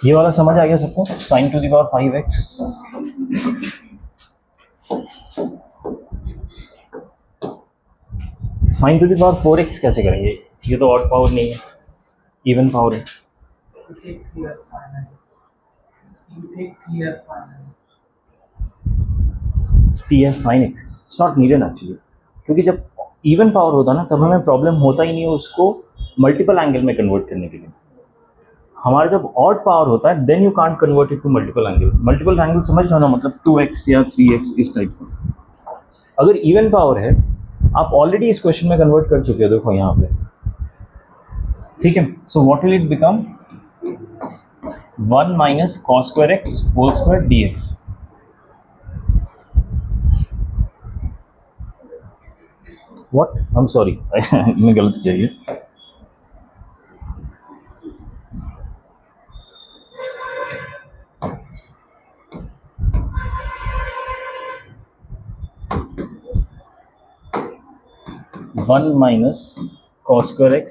ये वाला समझ आ गया सबको? sin to the power 5x sin to the power 4x कैसे करेंगे? ये तो ऑड पावर नहीं है, इवन पावर है। ts sin x it's not needed actually, क्योंकि जब इवन पावर होता ना तब हमें प्रॉब्लम होता ही नहीं है उसको मल्टीपल एंगल में कन्वर्ट करने के लिए। हमारा जब ऑड पावर होता है then you can't convert it to multiple angle. Multiple angle समझ रहे हो ना, मतलब 2x या 3x इस टाइप का। अगर इवन पावर है, आप ऑलरेडी इस क्वेश्चन में कन्वर्ट कर चुके हो, देखो यहाँ पे, ठीक है। So what will it become? 1 minus cos square x whole square dx। What? I am sorry मैंने गलत किया ये। One minus cos square x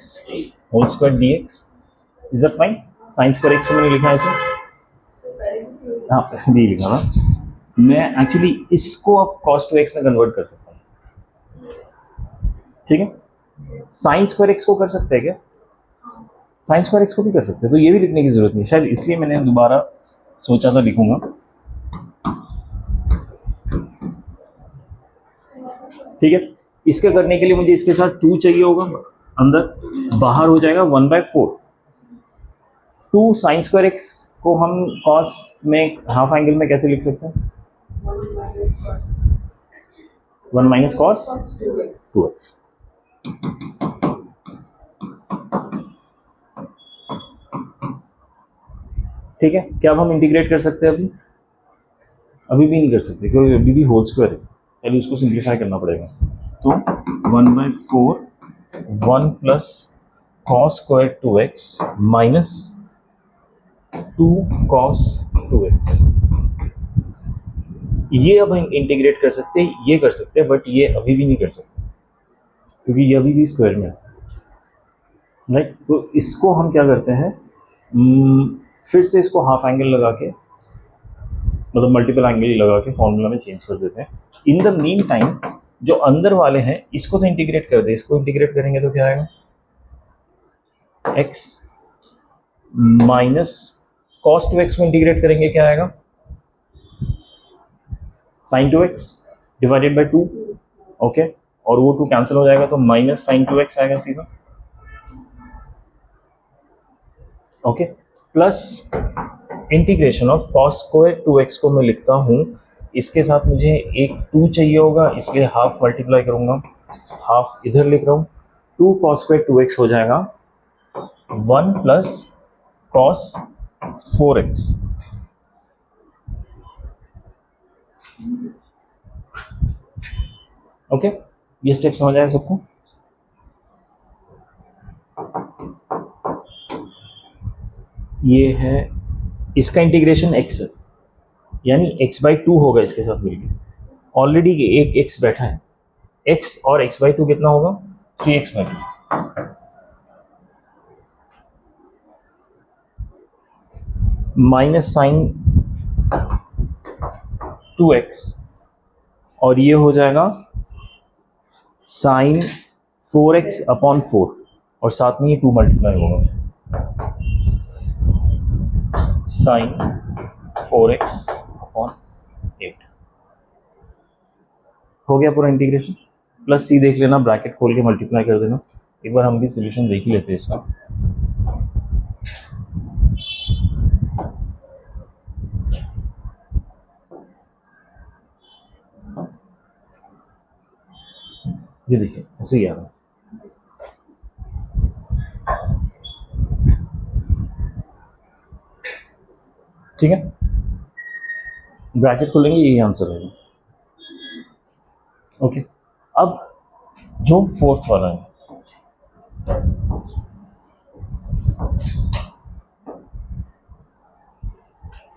whole square dx। Is that fine? sin square x को मैंने लिखा है ऐसे, हाँ नहीं लिखा ना, मैं एक्चुअली इसको अब cos 2x में कन्वर्ट कर सकता हूँ, ठीक है। sin स्क्वायर x को कर सकते हैं क्या? sin स्क्वायर x को भी कर सकते हैं, तो ये भी लिखने की जरूरत नहीं, शायद इसलिए मैंने दोबारा सोचा था लिखूंगा, ठीक है। इसके करने के लिए मुझे इसके साथ 2 चाहिए होगा, अंदर बाहर हो जाएगा 1/4। 2 sin स्क्वायर x को हम cos में हाफ एंगल में कैसे लिख सकते हैं? 1 माइनस cos 2x। ठीक है, क्या अब हम इंटीग्रेट कर सकते हैं? अभी भी नहीं कर सकते, क्योंकि अभी भी होल स्क्वायर है, पहले उसको सिंप्लीफाई करना पड़ेगा। तो 1/4 1 plus cos square 2x minus 2 cos 2x। ये अब हम इंटीग्रेट कर सकते हैं, ये कर सकते हैं, बट ये अभी भी नहीं कर सकते क्योंकि ये अभी भी स्क्वायर में है, राइट। तो इसको हम क्या करते हैं, फिर से इसको हाफ एंगल लगा के, मतलब मल्टीपल एंगल लगा के फॉर्मूला में चेंज कर देते हैं। इन द मीन टाइम जो अंदर वाले हैं इसको तो इंटीग्रेट कर दे, इसको इंटीग्रेट करेंगे तो क्या आएगा? x माइनस cos 2x को इंटीग्रेट करेंगे क्या आएगा? sin 2x divided by 2, okay. और वो 2 कैंसिल हो जाएगा तो माइनस sin 2x आएगा सीधा, okay. Plus integration of cos square 2x को मैं लिखता हूँ, इसके साथ मुझे एक 2 चाहिए होगा, इसलिए हाफ मल्टीप्लाई करूंगा, हाफ इधर लिख रहा हूँ। 2 cos स्क्वायर 2x हो जाएगा 1 प्लस cos 4x। ओके, ये स्टेप समझ आया सबको? ये है इसका इंटीग्रेशन x है, यानी x/2 होगा इसके साथ मिलकर। ऑलरेडी एक x बैठा है, x और x/2 कितना होगा? 3x/2। माइनस साइन 2x और ये हो जाएगा साइन 4x अपॉन 4 और साथ में ये 2 मल्टीप्लाई होगा, साइन 4x अपॉन 8 हो गया पूरा इंटीग्रेशन। प्लस सी देख लेना, ब्रैकेट खोल के मल्टीप्लाई कर देना। एक बार हम भी सॉल्यूशन देख ही लेते हैं इसका। ये देखिए ऐसे ही आ रहा है, ठीक है। ब्रैकेट खोलेंगे, यही आंसर होगा, ओके। अब जो फोर्थ वाला है,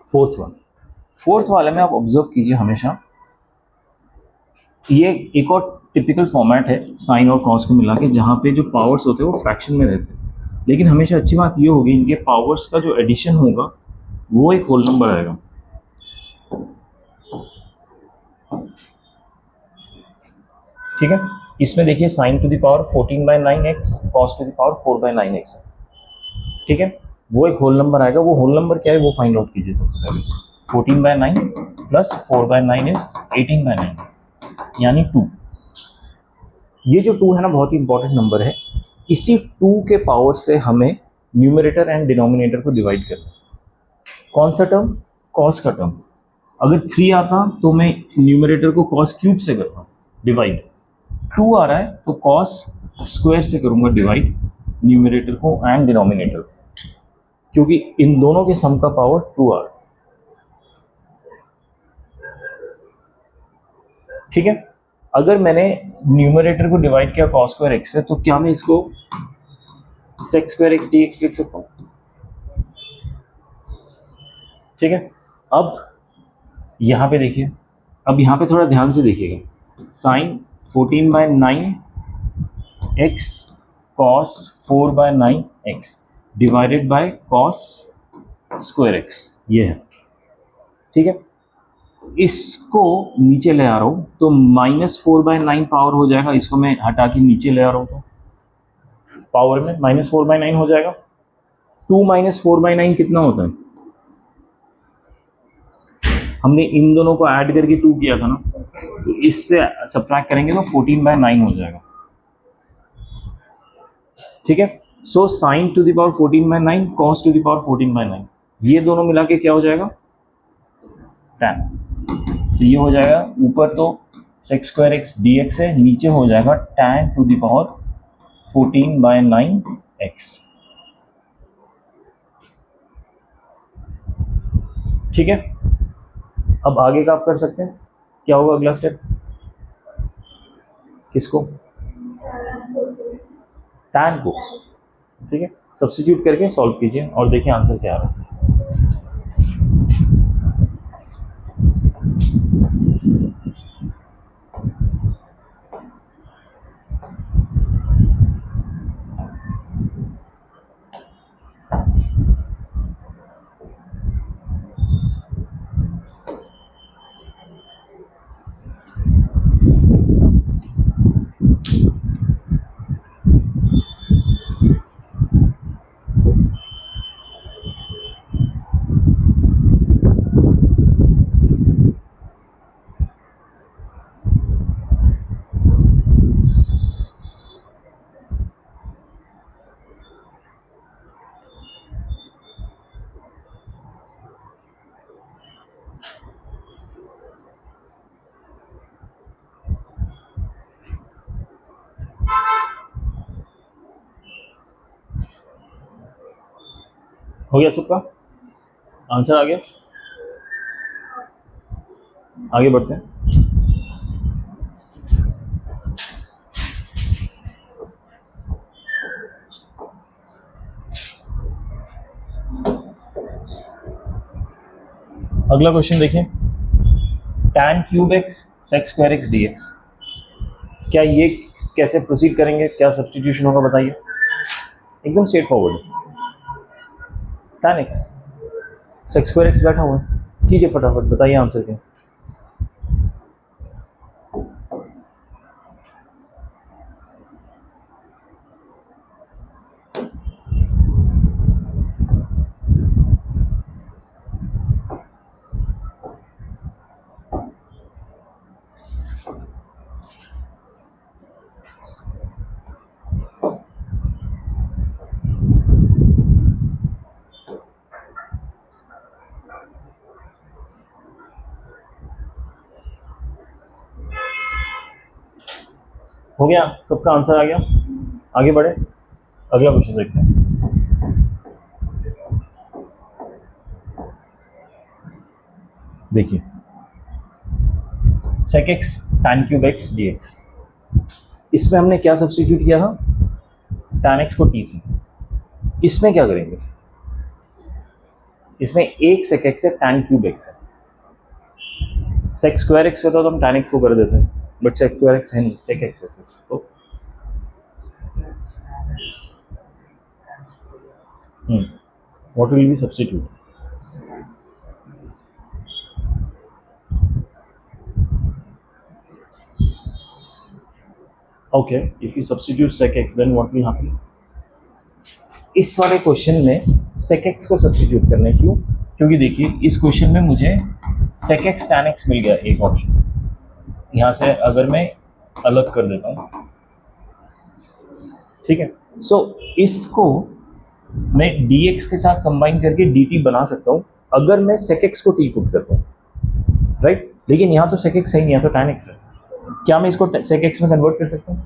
फोर्थ वाले में आप ऑब्जर्व कीजिए हमेशा, ये एक और टिपिकल फॉर्मेट है साइन और कॉस को मिला के, जहाँ पे जो पावर्स होते हैं वो फ्रैक्शन में रहते हैं, लेकिन हमेशा अच्छी बात ये होगी इनके पावर्स का जो एडिशन होगा वो एक होल नंबर आएगा। ठीक है, इसमें देखिए sign to the power 14/9x cos two the power 4/9x है। ठीक है, वो एक होल नंबर आएगा। वो होल नंबर क्या है वो फाइंड आउट कीजिए सबसे पहले। 14/9 प्लस 4/9 इज 18/9 यानी 2। ये जो 2 है ना बहुत ही इंपॉर्टेंट नंबर है। इसी 2 के पावर से हमें न्यूमरेटर एंड डिनोमिनेटर को डिवाइड करना है। कौन सा टर्म? कॉस का टर्म। अगर 3 आता तो मैं न्यूमरेटर को कॉस क्यूब से करता हूँ डिवाइड। 2 आ रहा है तो कॉस स्क्वायर से करूंगा डिवाइड न्यूमरेटर को एंड डिनोमिनेटर, क्योंकि इन दोनों के सम का पावर 2 आ रहा है। ठीक है, अगर मैंने न्यूमरेटर को डिवाइड किया कॉस स्क्वायर एक्स से, तो क्या मैं इसको sec square x d x लिख सकता हूँ? ठीक है, अब यहाँ पे देखिए, अब यहाँ पे थोड़ा ध्यान से देखिएगा। Sine 14/9 x cos 4/9 x divided by cos square x, ये है। ठीक है, इसको नीचे ले आ रहा हूँ तो -4/9 पावर हो जाएगा। इसको मैं हटा के नीचे ले आ रहा हूँ तो पावर में -4/9 हो जाएगा। 2 - 4/9 कितना होता है? हमने इन दोनों को ऐड करके 2 किया था ना, तो इससे सब्ट्रैक्ट करेंगे तो 14/9 हो जाएगा। ठीक है, so sine to the power 14/9 cos two the power 14/9, ये दोनों मिला के क्या हो जाएगा? tan। तो ये हो जाएगा, ऊपर तो sec square x d x है, नीचे हो जाएगा tan to the power 14/9 x. ठीक है, अब आगे का आप कर सकते हैं। क्या होगा अगला स्टेप? किसको? tan को। ठीक है, सब्स्टिट्यूट करके सॉल्व कीजिए और देखिए आंसर क्या आ रहा है। हो गया सबका? आंसर आ गया? आगे बढ़ते हैं। अगला क्वेश्चन देखिए, tan cube x sec square x d x, क्या ये कैसे प्रोसीड करेंगे? क्या सब्स्टिट्यूशन होगा बताइए? एकदम straightforward. tan x sec square x बैठा हुआ है, कीजिए फटाफट, बताइए आंसर क्या? हो गया सबका? आंसर आ गया? आगे बढ़े, अगला क्वेश्चन देखते हैं। देखिए, sec x tan cube x d x, इसमें हमने क्या सब्स्टिट्यूट किया था? tan एक्स को t से। इसमें क्या करेंगे? इसमें एक सेक एक्स है, tan क्यूब एक्स है। सेक स्क्वायर एक्स होता तो हम tan एक्स को कर देते हैं, बट सेक स्क्वायर एक्स है नहीं, सेक एक्स है सिर्फ। तो what will be substitute? Okay, if you substitute sec x then what will happen? इस वाले क्वेश्चन में सेक एक्स को सब्स्टिट्यूट करना है, क्यों? क्योंकि देखिए इस क्वेश्चन में मुझे सेक एक्स टैन एक्स मिल गया एक ऑप्शन, यहाँ से अगर मैं अलग कर देता हूँ, ठीक है। सो इसको मैं dx के साथ कंबाइन करके dt बना सकता हूँ अगर मैं sec x को t पुट करता हूँ, राइट। लेकिन यहाँ तो sec x है नहीं, यहाँ तो tan x है। क्या मैं इसको sec x में कन्वर्ट कर सकता हूँ?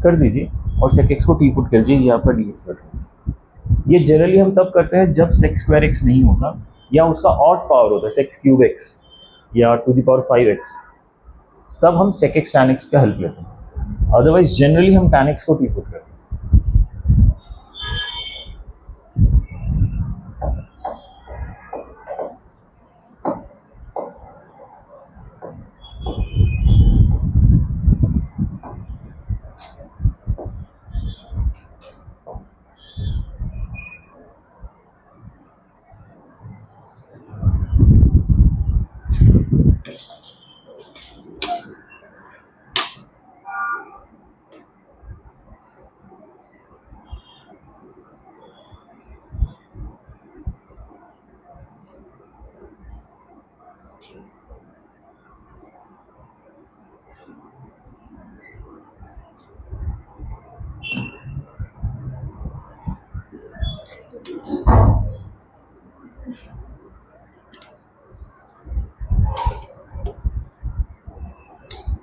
कर दीजिए और sec x को t पुट कर दीजिए, ये आपका dx बन। ये जनरली हम तब करते हैं जब sec स्क्वायर x नहीं होता या उसका ऑड पावर होता है sec क्यूब x या टू द पावर 5x, तब हम sec x tan x का हेल्प लेते हैं। अदरवाइज जनरली हम tan x को t पुट करते हैं।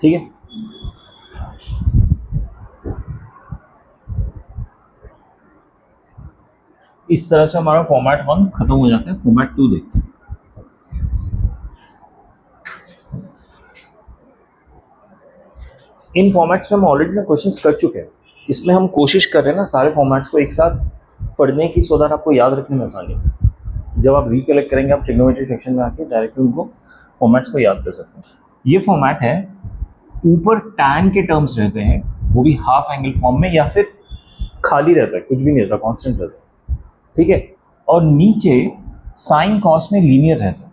ठीक है, इस तरह से हमारा फॉर्मेट 1 खत्म हो जाता है। फॉर्मेट 2 देखते हैं। इन फॉर्मेट्स में हम ऑलरेडी ना क्वेश्चंस कर चुके हैं, इसमें हम कोशिश कर रहे हैं ना सारे फॉर्मेट्स को एक साथ पढ़ने की, सो दैट आपको याद रखने में आसानी है। जब आप रिकलेक्ट करेंगे आप ट्रिग्नोमेट्री सेक्शन में आके डायरेक्टली उनको फॉर्मेट्स को याद कर सकते हैं। ये फॉर्मेट है, ऊपर टैन के टर्म्स रहते हैं, वो भी हाफ एंगल फॉर्म में, या फिर खाली रहता है, कुछ भी नहीं रहता, कॉन्स्टेंट रहता है, ठीक है। और नीचे साइन कॉस में लीनियर रहता है,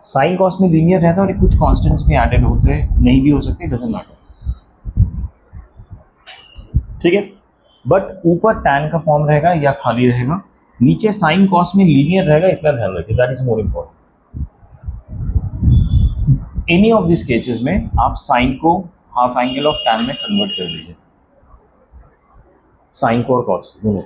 साइन कॉस में लीनियर रहता है, और कुछ कॉन्स्टेंट्स भी एडेड होते हैं, नहीं भी हो सकते, डजंट मैटर, ठीक है। बट ऊपर टैन का फॉर्म रहेगा या खाली रहेगा, नीचे साइन कॉस में लीनियर रहेगा, इतना ध्यान रखिए, that is more important. Any of this cases में आप साइन को हाफ एंगल ऑफ टैन में कन्वर्ट कर लीजिए, साइन को और कॉस को दोनों।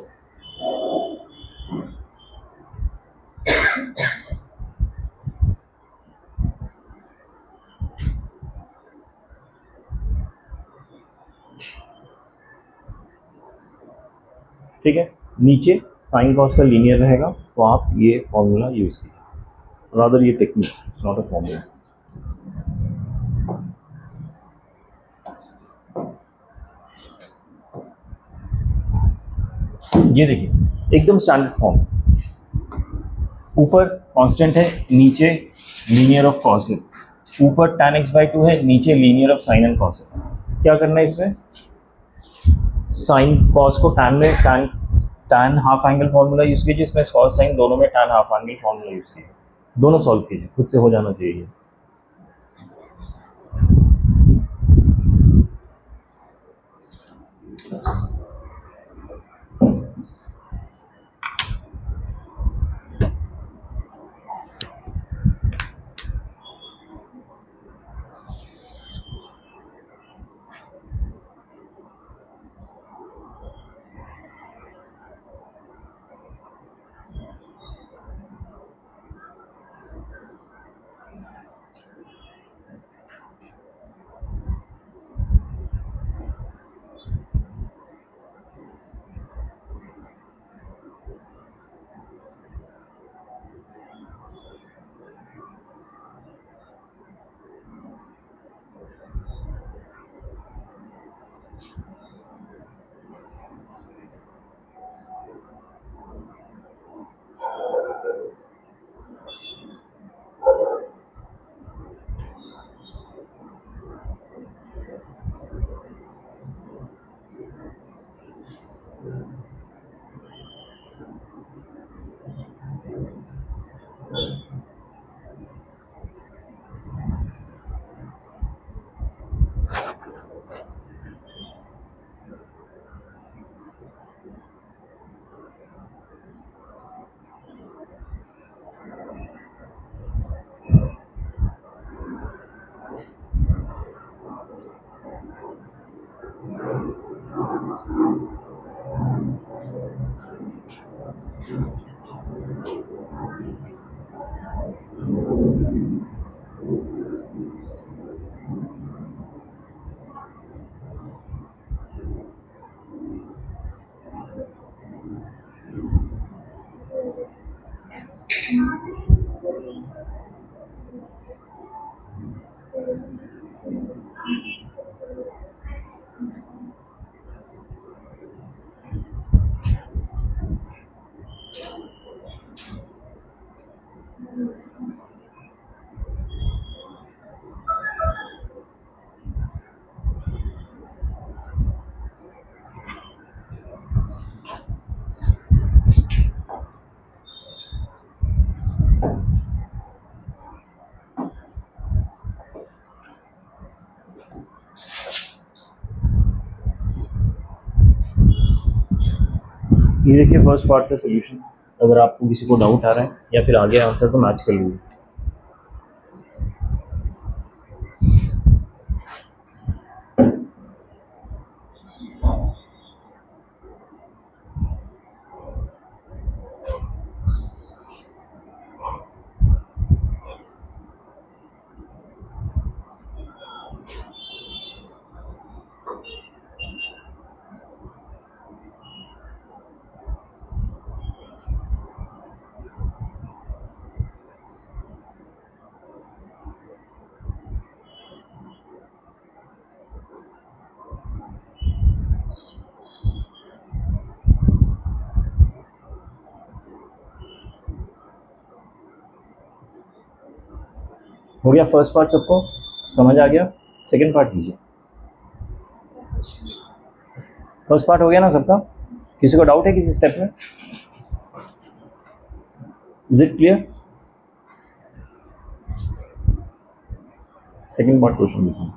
ठीक है, नीचे साइन कॉस का लीनियर रहेगा, तो आप ये फॉर्मूला यूज कीजिए, रादर ये technique, it's not a formula. ये देखिए एकदम स्टैंडर्ड फॉर्म, ऊपर कांस्टेंट है, नीचे लीनियर ऑफ कॉस है, ऊपर tan x/2 है, नीचे linear of sine and cos है। क्या करना है इसमें? साइन कॉस को टैन में tan half angle formula use कीजिए, इसमें कॉस साइन दोनों में tan half angle formula use कीजिए, दोनों सॉल्व कीजिए, खुद से हो जाना चाहिए। ये देखिए फर्स्ट पार्ट का सोल्यूशन। अगर आपको किसी को डाउट आ रहा है या फिर आगे आंसर तो मैच कर लीजिए। हो गया फर्स्ट पार्ट, सबको समझ आ गया? सेकंड पार्ट कीजिए। फर्स्ट पार्ट हो गया ना सबका? किसी को डाउट है किसी स्टेप में? Is it clear? Second part question देखिए।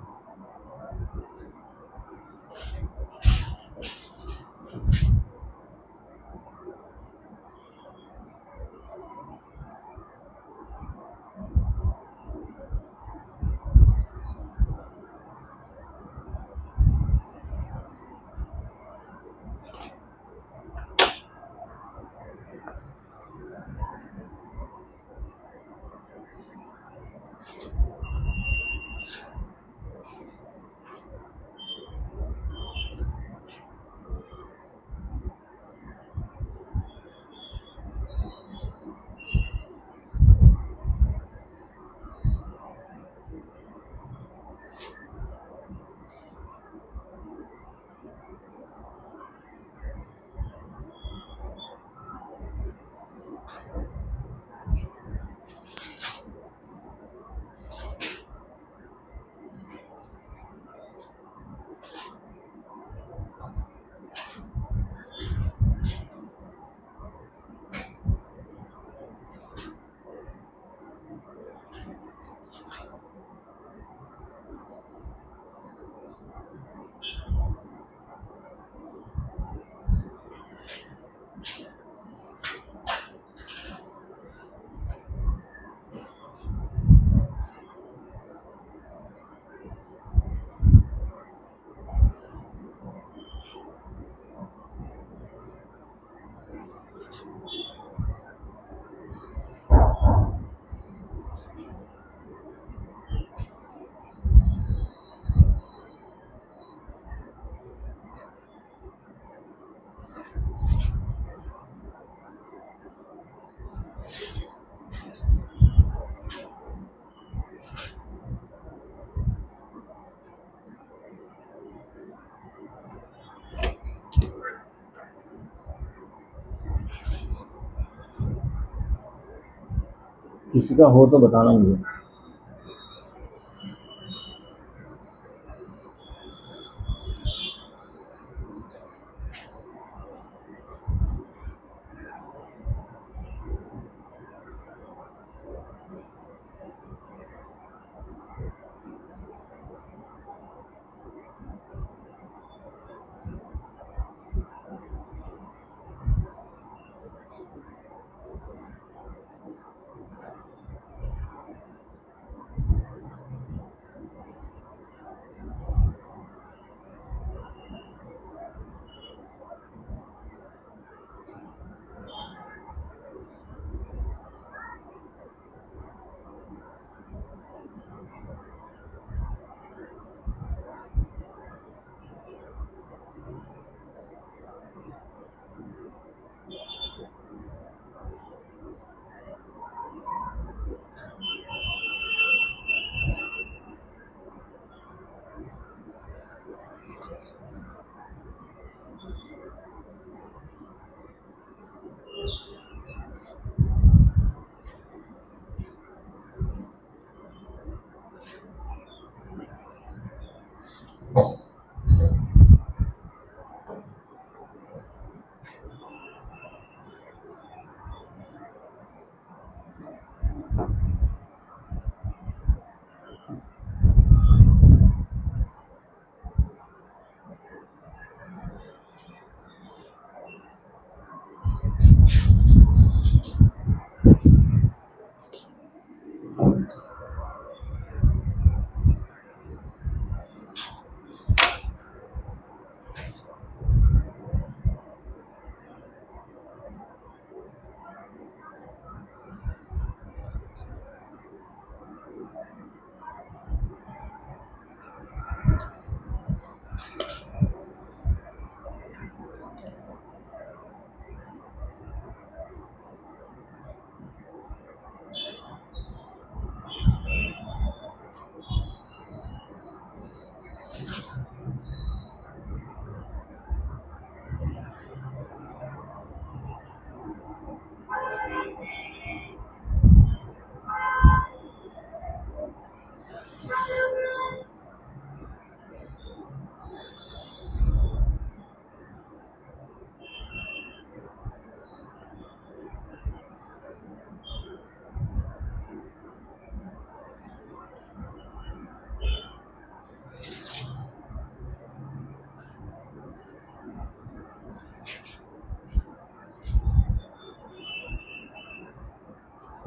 किसी का हो तो बताना मुझे।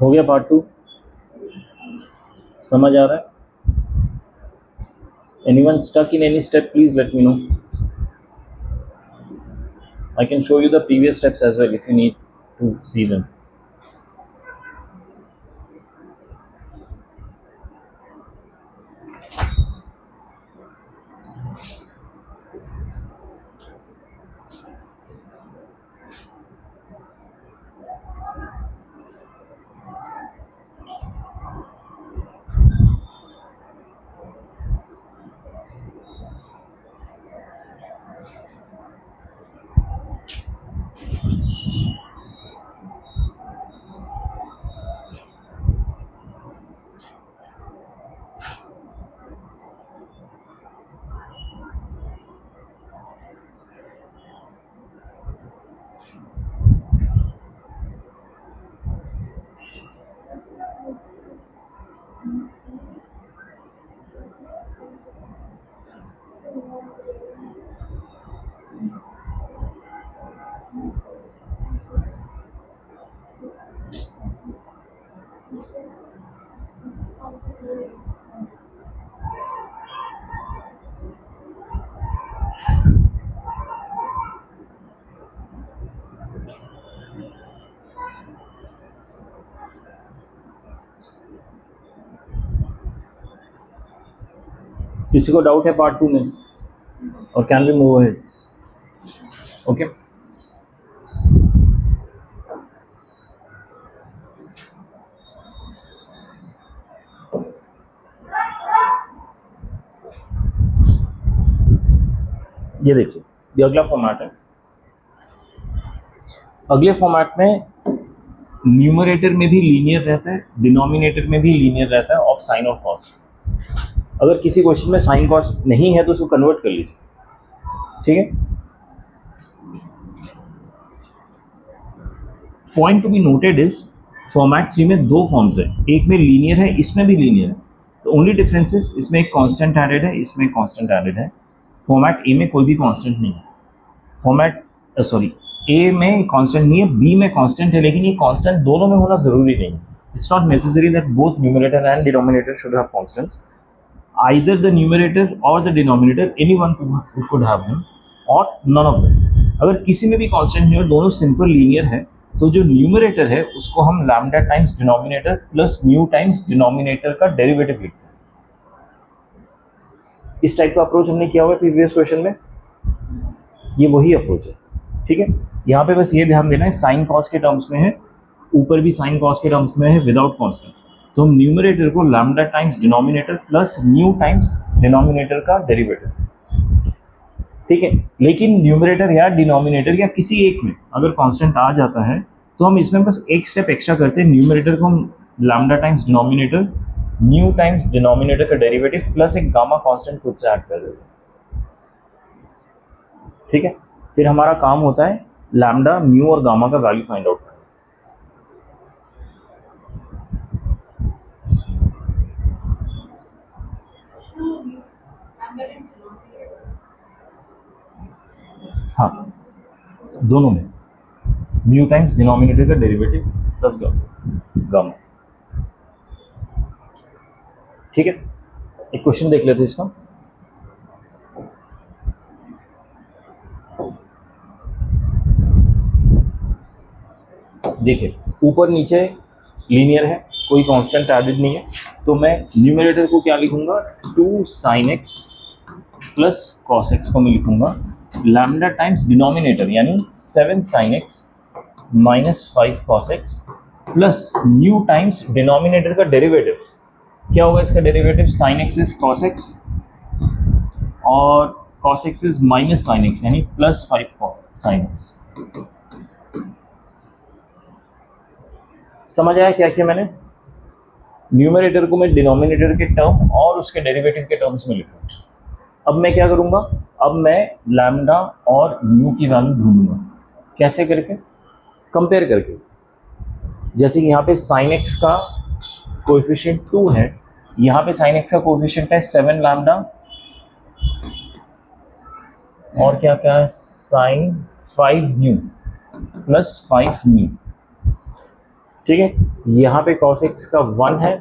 हो गया पार्ट 2? समझ आ रहा है? Anyone stuck in any step, please let me know. I can show you the previous steps as well if you need to see them. किसी को डाउट है पार्ट 2 में? और can we move ahead? Okay, ये देखिए, ये अगला format है। अगले फॉर्मेट में न्यूमरेटर में भी लीनियर रहता है, डिनोमिनेटर में भी लीनियर रहता है ऑफ साइन और कॉस। अगर किसी क्वेश्चन में साइन कॉस नहीं है तो उसको कन्वर्ट कर लीजिए, ठीक है। Point to be noted is format 3 में 2 फॉर्म्स है, एक में लीनियर है, इसमें भी लीनियर है। तो ओनली डिफरेंस इज इसमें एक कांस्टेंट एडेड है, इसमें एक कांस्टेंट एडेड है। फॉर्मेट ए में कोई भी कांस्टेंट नहीं है। फॉर्मेट ए में कांस्टेंट नहीं है, बी में कांस्टेंट है, लेकिन ये कांस्टेंट दोनों में होना जरूरी नहीं है। It's not necessary that both numerator and denominator should have constants. Either the numerator or the denominator, anyone could have them, or none of them. अगर किसी में भी कांस्टेंट नहीं और दोनों सिंपल लीनियर है, तो जो न्यूमरेटर है उसको हम lambda times denominator plus mu times denominator का डेरिवेटिव लिखते हैं। इस टाइप का अप्रोच हमने किया हुआ है प्रीवियस क्वेश्चन में, ये वही अप्रोच है, ठीक है। यहाँ पे बस ये ध्यान देना है, साइन कॉस के टर्म्स में है, ऊपर भी साइन कॉस के टर्म्स में है विदाउट कांस्टेंट। तो हम न्यूमरेटर को lambda times denominator plus mu times denominator का डेरिवेटिव, ठीक है। लेकिन न्यूमरेटर या डिनोमिनेटर या किसी एक में अगर कांस्टेंट आ जाता है तो हम इसमें बस एक स्टेप एक्स्ट्रा करते हैं, न्यूमरेटर को हम lambda times denominator mu times denominator का डेरिवेटिव प्लस एक गामा कांस्टेंट खुद से ऐड कर देते हैं, ठीक है। फिर हमारा काम होता है लैम्डा म्यू और गामा का वैल्यू फाइंड आउट करना। हाँ, दोनों में म्यू टाइम्स डिनोमिनेटर का डेरिवेटिव प्लस गामा, ठीक है। एक क्वेश्चन देख लेते हैं इसका। देखिए, ऊपर नीचे लीनियर है, कोई कांस्टेंट एडेड नहीं है, तो मैं न्यूमरेटर को क्या लिखूंगा, 2 sin x plus cos x को मैं लिखूंगा लैम्डा टाइम्स डिनोमिनेटर यानी 7 sin x minus 5 cos x plus mu times denominator का डेरिवेटिव। क्या होगा इसका derivative, sin x is cos x और cos x is minus sin x यानी प्लस 5 sin x। समझ आया क्या किया मैंने? न्यूमरेटर को मैं डिनोमिनेटर के टर्म और उसके डेरिवेटिव के टर्म्स में लिखूँ। अब मैं क्या करूँगा, अब मैं लैम्डा और म्यू की वैल्यू ढूंढूंगा। कैसे करके? कंपेयर करके। जैसे कि यहाँ पे sin x का कोएफिशिएंट 2 है, यहाँ पे sin x का कोएफिशिएंट है 7 लैम्डा और क्या क्या है sin 5 म्यू प्लस 5 म्यू, ठीक है, यहाँ पे cos x का 1 है।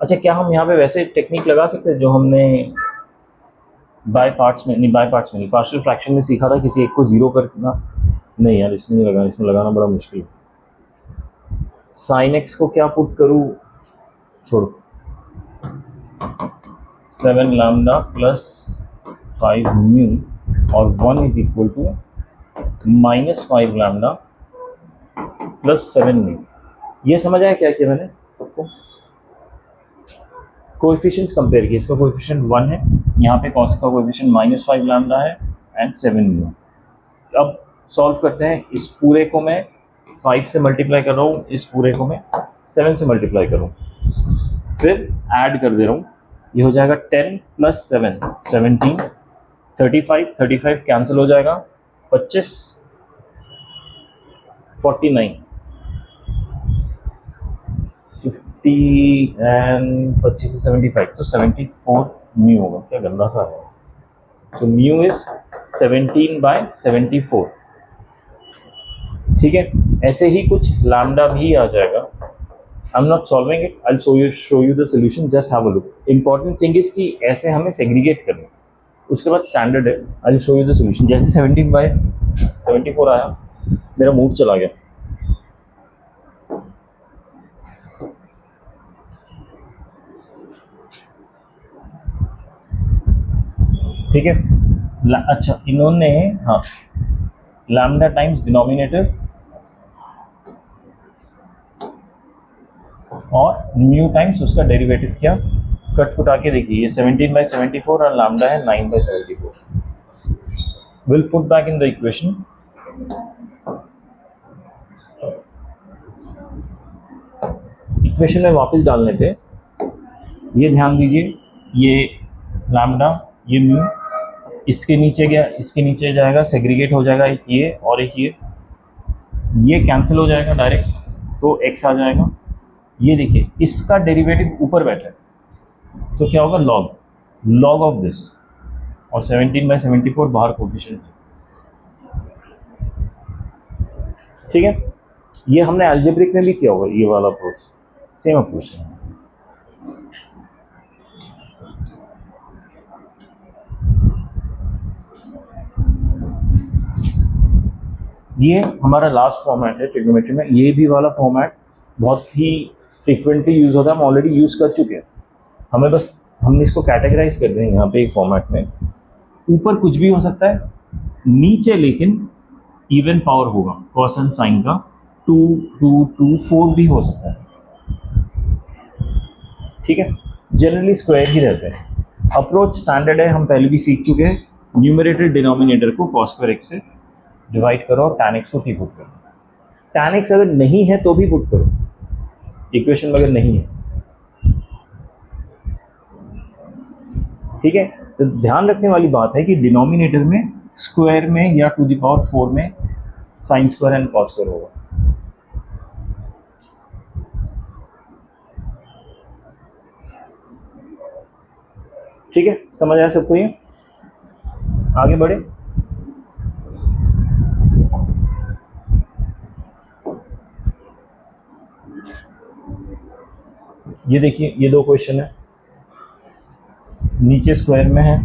अच्छा, क्या हम यहाँ पे वैसे टेक्निक लगा सकते हैं जो हमने बाय पार्ट्स में नहीं, पार्शियल फ्रैक्शन में सीखा था, किसी एक को जीरो करना? नहीं यार, इसमें नहीं लगाना, इसमें लगाना बड़ा मुश्किल है। साइन एक्स को क्या पुट करूँ, छोड़ो, 7 लैम्डा प्लस 5 म्यू और 1 is equal to -5 lambda plus 7 mu. ये समझ आया क्या किया मैंने सबको? कोएफिशिएंट्स कंपेयर किए, इसका कोएफिशिएंट 1 है, यहाँ पे कॉस का कोएफिशिएंट -5 लैम्डा है एंड 7 म्यू। अब सॉल्व करते हैं। इस पूरे को मैं 5 से मल्टीप्लाई कर रहा हूँ, इस पूरे को मैं 7 से मल्टीप्लाई करूँ, फिर ऐड कर दे रहा हूँ। ये हो जाएगा 10 प्लस 7 17, 35 कैंसिल हो जाएगा, 25 49 50 एंड 25 से 75 तो 74 म्यू होगा। क्या गंदा सा है। So mu is 17/74। ठीक है, ऐसे ही कुछ लैम्डा भी आ जाएगा। I am not solving it, I will show you the solution, just have a look. Important thing is कि ऐसे हमें सेग्रीगेट करना है, उसके बाद स्टैंडर्ड है। I will show you the solution. जैसे 17/74 आया, मेरा मूड चला गया। ठीक है, अच्छा इन्होंने, हाँ, लैम्डा टाइम्स डिनोमिनेटर और म्यू टाइम्स उसका डेरिवेटिव क्या, कट कुटा के देखिए। ये 17/74 और लैम्डा है 9/74। Will put back in the equation. Equation में वापस डालने पे ये ध्यान दीजिए, ये लैम्डा, ये म्यू, इसके नीचे गया, इसके नीचे जाएगा, सेग्रीगेट हो जाएगा, एक ये और एक ये कैंसिल हो जाएगा डायरेक्ट, तो x आ जाएगा। ये देखिए, इसका डेरिवेटिव ऊपर बैठा है, तो क्या होगा, लॉग ऑफ दिस, और 17/74 बाहर कोफिशिएंट है। ठीक है, ये हमने अलजेब्रिक में भी किया होगा, ये वाला अप्रोच, सेम अप्रोच है। ये हमारा लास्ट फॉर्मेट है ट्रिग्नोमेट्री में। ये भी वाला फॉर्मेट बहुत ही फ्रिक्वेंटली यूज होता है, हम ऑलरेडी यूज कर चुके हैं। हमने इसको कैटेगराइज कर दें यहाँ पे एक फॉर्मेट में। ऊपर कुछ भी हो सकता है, नीचे लेकिन इवन पावर होगा, कॉस एंड साइन का 2 2 2 4 भी हो सकता है। ठीक है, जनरली स्क्वायर ही रहते हैं। अप्रोच स्टैंडर्ड है, हम पहले भी सीख चुके हैं। न्यूमरेटर डिनोमिनेटर को cos स्क्वायर x से डिवाइड करो और tan x को t पुट करो। tan x अगर नहीं है तो भी पुट करो, इक्वेशन में अगर नहीं है। ठीक है, तो ध्यान रखने वाली बात है कि डिनोमिनेटर में स्क्वायर में या टू द पावर 4 में sine square and cos square होगा। ठीक है, समझ आया सबको? ये आगे बढ़े। ये देखिए, ये दो क्वेश्चन है, नीचे स्क्वायर में है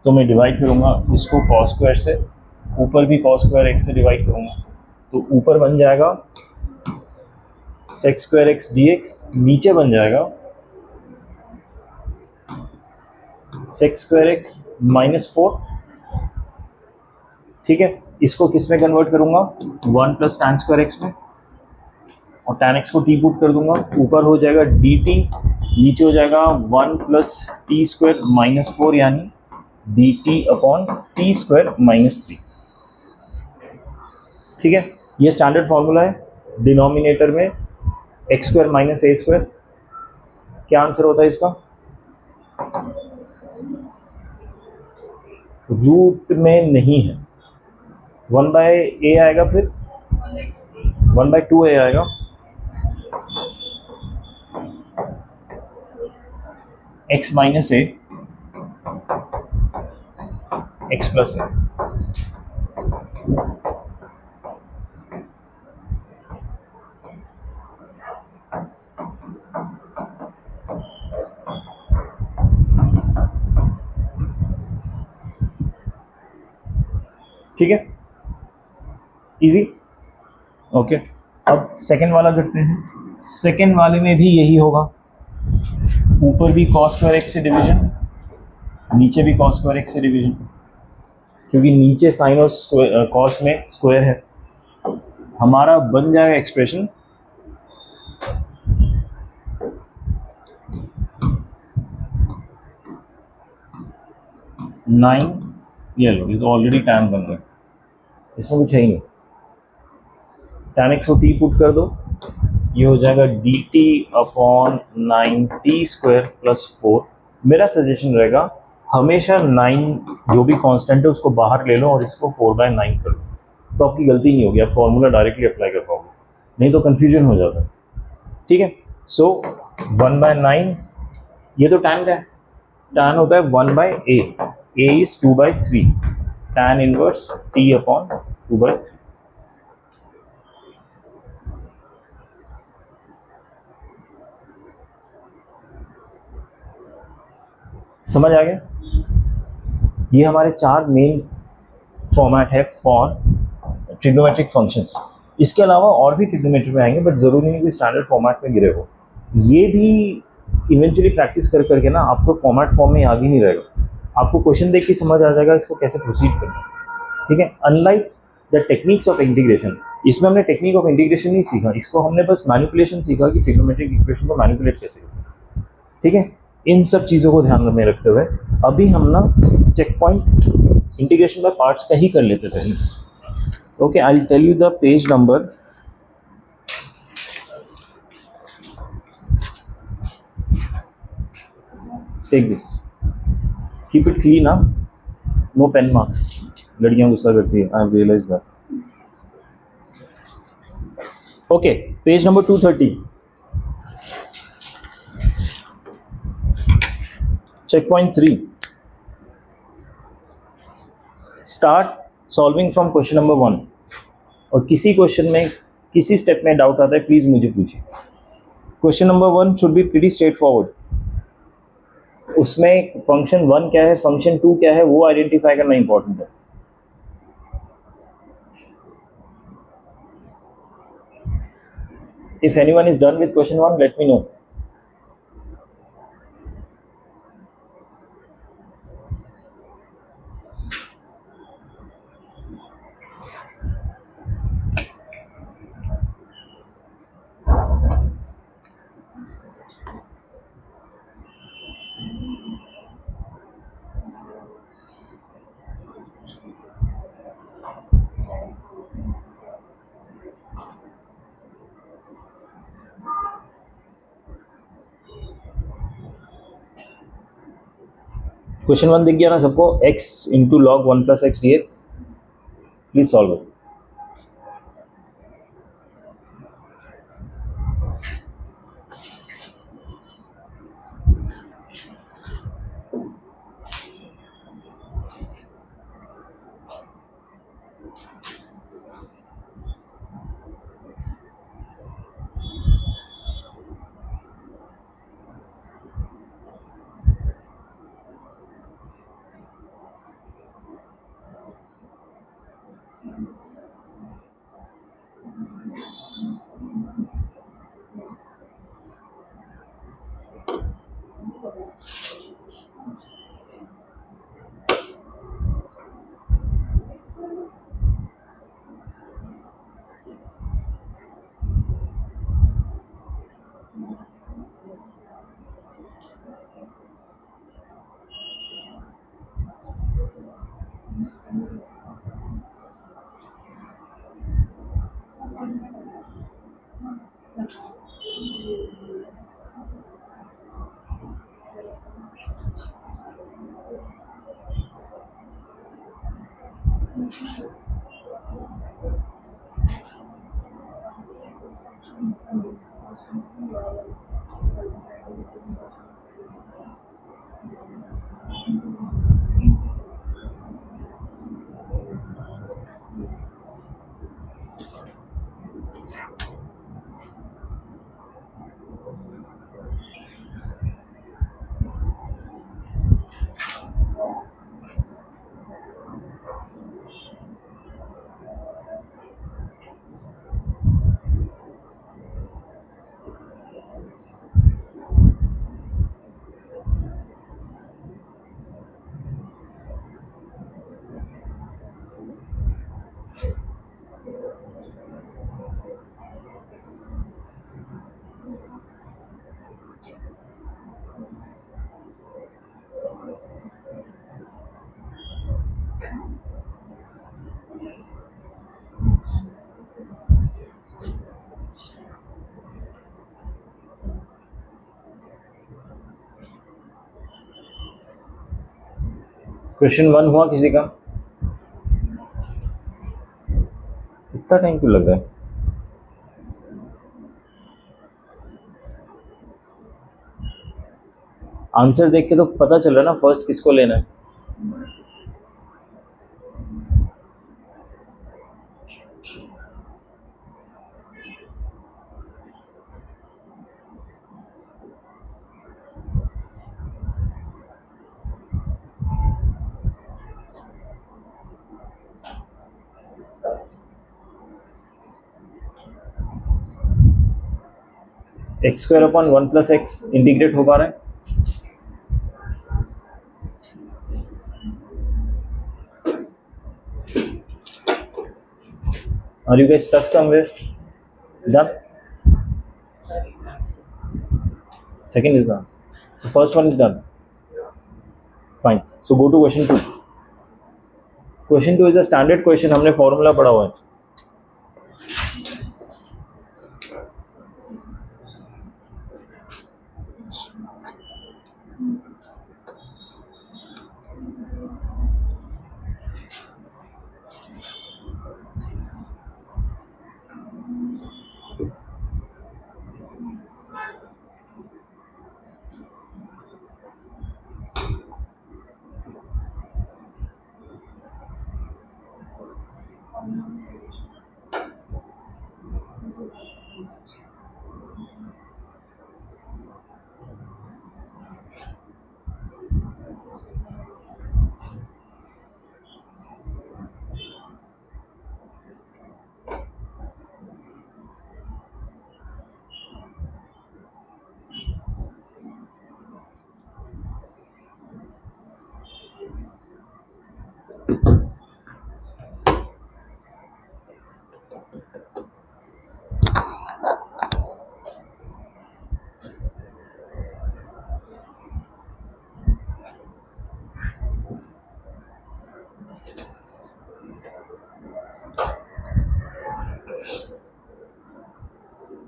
तो मैं डिवाइड करूंगा इसको cos स्क्वायर से, ऊपर भी cos स्क्वायर x से डिवाइड करूंगा, तो ऊपर बन जाएगा sec स्क्वायर x dx, नीचे बन जाएगा sec स्क्वायर x -4। ठीक है, इसको किस में कन्वर्ट करूंगा, 1 प्लस tan स्क्वायर x में, और tan x को t पुट कर दूंगा, ऊपर हो जाएगा dt, नीचे हो जाएगा 1 प्लस टी स्क्वायर -4 यानी dt अपॉन टी स्क्वायर -3। ठीक है, ये स्टैंडर्ड फॉर्मूला है। डिनोमिनेटर में x square minus a square, क्या आंसर होता है इसका, रूट में नहीं है, 1/a आएगा, फिर 1/2a आएगा, x minus a, x plus a। ठीक है, इजी। ओके, अब सेकेंड वाला करते हैं। सेकेंड वाले में भी यही होगा, ऊपर भी कॉस स्क्वायर एक्स से डिवीजन, नीचे भी कॉस स्क्वायर एक्स से डिवीजन, क्योंकि नीचे साइन और स्क्वायर कॉस में स्क्वायर है। हमारा बन जाएगा एक्सप्रेशन नाइन, ये लो, ये तो ऑलरेडी टैन बन गया, इसमें कुछ है ही नहीं। टैन एक्स को टी पुट कर दो, ये हो जाएगा D T upon 9t² plus 4। मेरा सजेशन रहेगा हमेशा 9 जो भी कांस्टेंट है उसको बाहर ले लो और इसको 4/9 कर लो, तो आपकी गलती नहीं होगी, आप फॉर्मूला डायरेक्टली अप्लाई कर पाओगे, नहीं तो कन्फ्यूजन हो जाता है। ठीक है, सो 1/9, ये तो टैन का है, टैन होता है 1/a, a is 2/3, tan inverse t upon 2/3। समझ आ गया? ये हमारे 4 मेन फॉर्मेट है फॉर ट्रिग्नोमेट्रिक फंक्शंस। इसके अलावा और भी ट्रिग्नोमेट्री में आएंगे, बट ज़रूरी नहीं कि स्टैंडर्ड फॉर्मेट में गिरे हो। ये भी इवेंचुअली प्रैक्टिस कर करके ना आपको फॉर्मेट फॉर्म में याद ही नहीं रहेगा, आपको क्वेश्चन देख के समझ आ जाएगा इसको कैसे प्रोसीड करना है। ठीक है, unlike the techniques of integration, इसमें हमने टेक्निक ऑफ इंटीग्रेशन नहीं सीखा, इसको हमने बस मैनिपुलेशन सीखा कि ट्रिग्नोमेट्रिक इक्वेशन को मैनिपुलेट कैसे करना। ठीक है, इन सब चीज़ों को ध्यान में रखते हुए अभी हम ना checkpoint integration by parts का ही कर लेते थे। Okay, I will tell you the page number. Take this, keep it clean, no pen marks, लड़कियां गुस्सा करती है, I have realised that. Okay, page number 230, checkpoint 3, start solving from question number 1। और किसी क्वेश्चन में किसी step में doubt आता है प्लीज मुझे पूछिए। Question number 1 should be pretty straight forward, उसमें फंक्शन 1 क्या है, फंक्शन 2 क्या है, वो आइडेंटिफाई करना इंपॉर्टेंट है। If anyone is done with question 1, let me know. Question 1 दिख गया ना सबको, x into log 1 plus x d x, please solve it. Question 1 हुआ किसी का? इतना टाइम क्यों लग रहा है? आंसर देख के तो पता चल रहा है ना फर्स्ट किसको लेना है. X square upon 1 plus x integrate हो पा रहा है? Are you guys stuck somewhere? Done? Second is done. So first one is done. Fine. So go to question 2. Question 2 is a standard question. हमने formula पढ़ा हुआ है.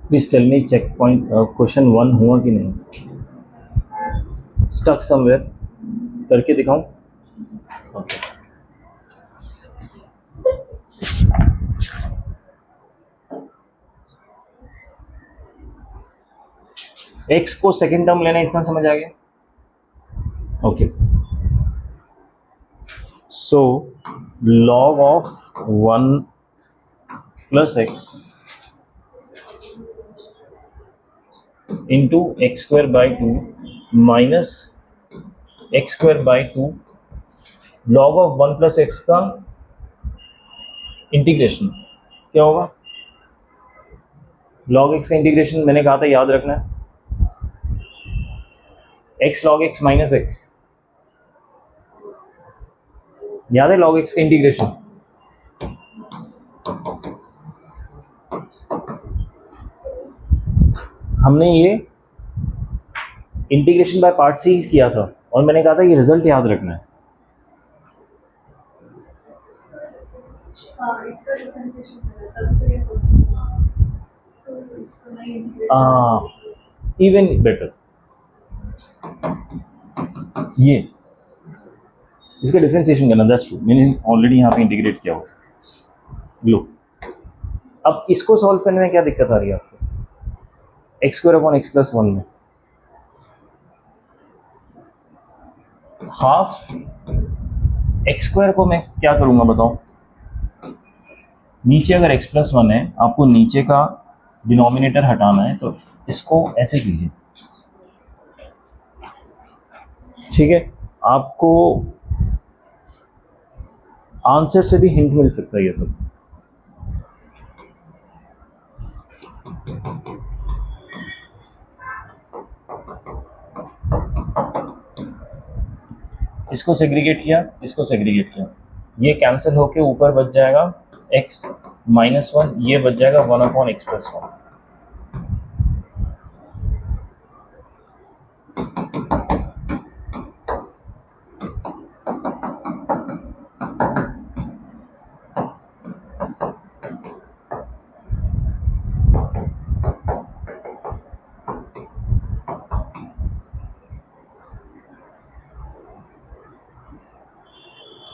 Please tell me checkpoint question 1 हुआ कि नहीं. Stuck somewhere करके दिखाऊं? Okay. X को सेकेंड टर्म लेना, इतना समझ आ गया? Okay. So log of 1 plus x into x square by 2 minus x square by 2 log of 1 plus x का इंटीग्रेशन क्या होगा? लॉग एक्स का इंटीग्रेशन मैंने कहा था याद रखना है. X log x minus x, याद है लॉग एक्स का इंटीग्रेशन? हमने ये इंटीग्रेशन बाय पार्ट से ही किया था और मैंने कहा था ये रिजल्ट याद रखना है. इसका डिफरेंशिएशन तब तो ये तो इसको नहीं इंटीग्रेट इवन बेटर. ये इसका डिफरेंशिएशन करना, दैट्स ट्रू. मैंने ऑलरेडी यहाँ पे इंटीग्रेट किया हुआ. लो अब इसको सॉल्व करने में क्या दिक्कत आ रही है आपको? X square upon x plus 1 में हाफ एक्स स्क्वायर को मैं क्या करूँगा बताओ? नीचे अगर x प्लस 1 है, आपको नीचे का डिनोमिनेटर हटाना है तो इसको ऐसे कीजिए. ठीक है, आपको आंसर से भी हिंट मिल सकता है ये सब. इसको सेग्रीगेट किया, इसको सेग्रीगेट किया, ये कैंसिल होके ऊपर बच जाएगा x माइनस 1, ये बच जाएगा 1 upon x plus 1.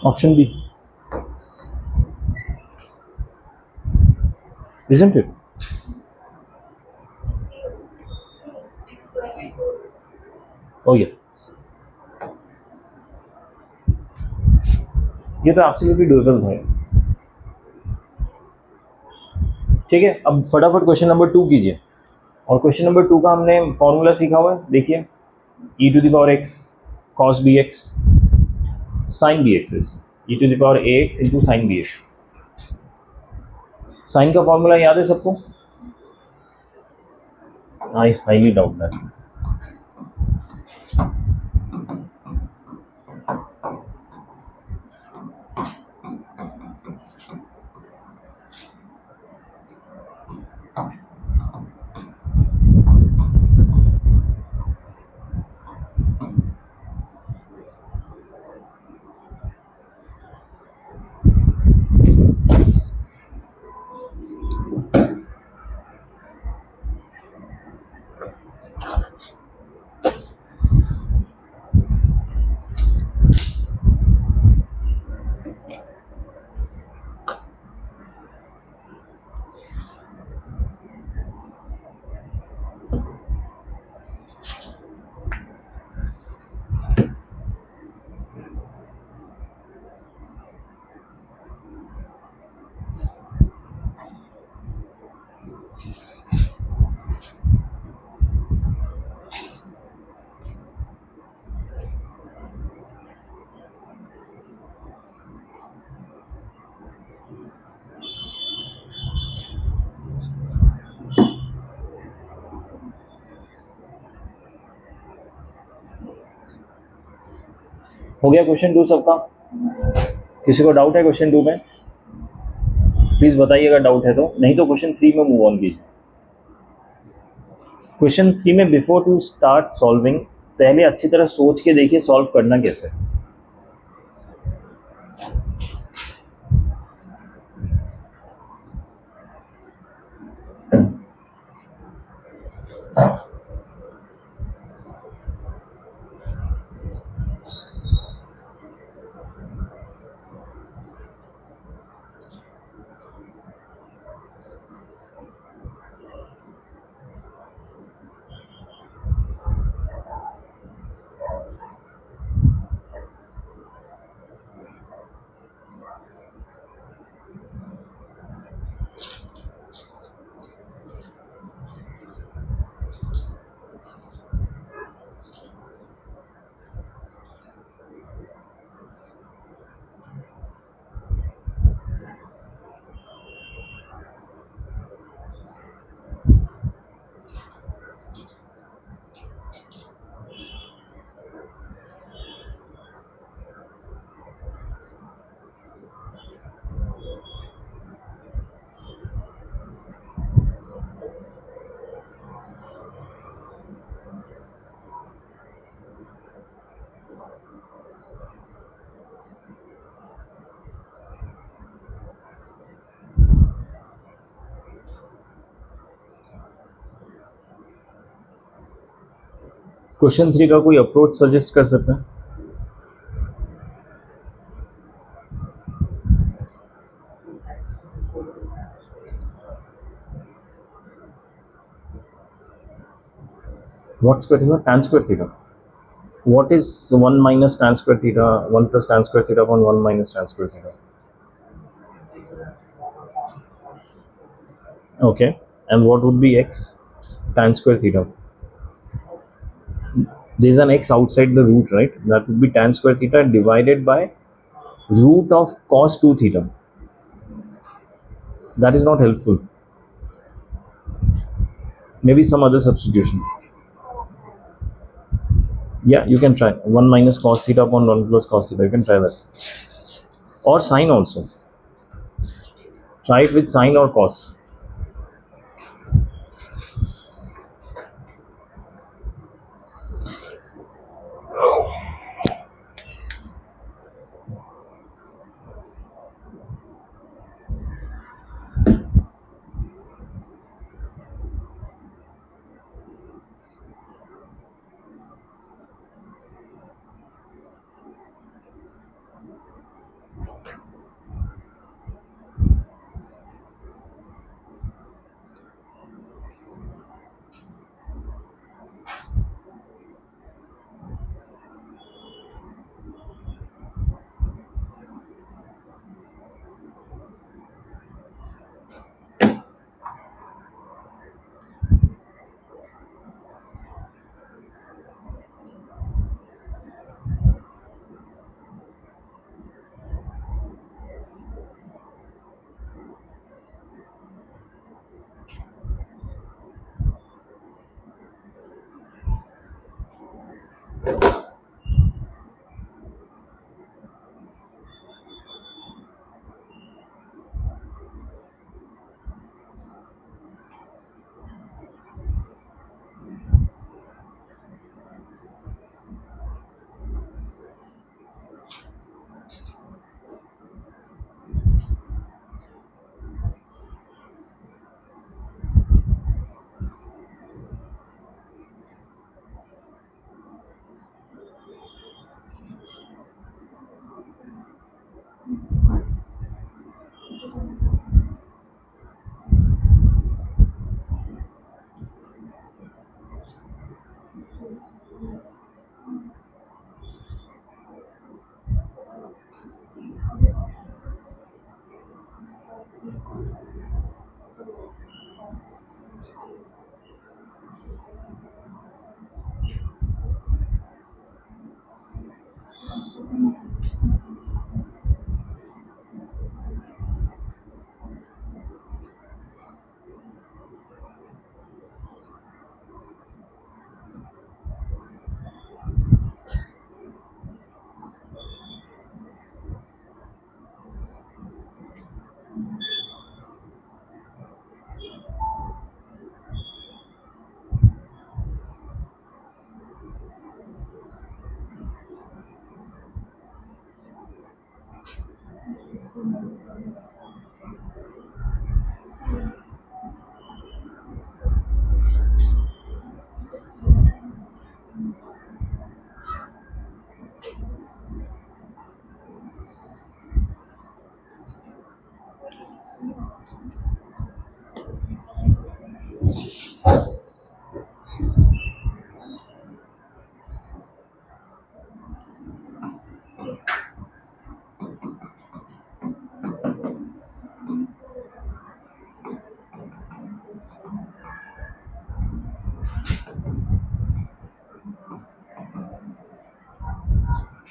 Option B, isn't it? C x square by 4 is Oh yeah, ये तो एब्सोल्युटली डुएबल था। ठीक है, अब फटाफट क्वेश्चन नंबर 2 कीजिए। और क्वेश्चन नंबर 2 का हमने फॉर्मूला सीखा हुआ है, देखिए e to the power x cos bx sin bx is e to the power ax into sine bx। Sine का फॉर्मूला याद है सबको? I highly doubt that. हो गया क्वेश्चन 2 सबका? किसी को डाउट है क्वेश्चन 2 में? प्लीज़ बताइए अगर डाउट है तो, नहीं तो क्वेश्चन 3 में मूव ऑन कीजिए। क्वेश्चन 3 में बिफोर टू स्टार्ट सॉल्विंग पहले अच्छी तरह सोच के देखिए सॉल्व करना कैसे। क्वेश्चन 3 का कोई अप्रोच सजेस्ट कर सकते हैं? What square theta? tan square theta. What is 1 minus tan square theta? 1 plus tan square theta upon 1 minus tan square theta. Okay, and what would be x tan square theta? There is an x outside the root, right? That would be tan square theta divided by root of cos 2 theta. That is not helpful. Maybe some other substitution. Yeah, you can try 1 minus cos theta upon 1 plus cos theta. You can try that. Or sine also. Try it with sine or cos.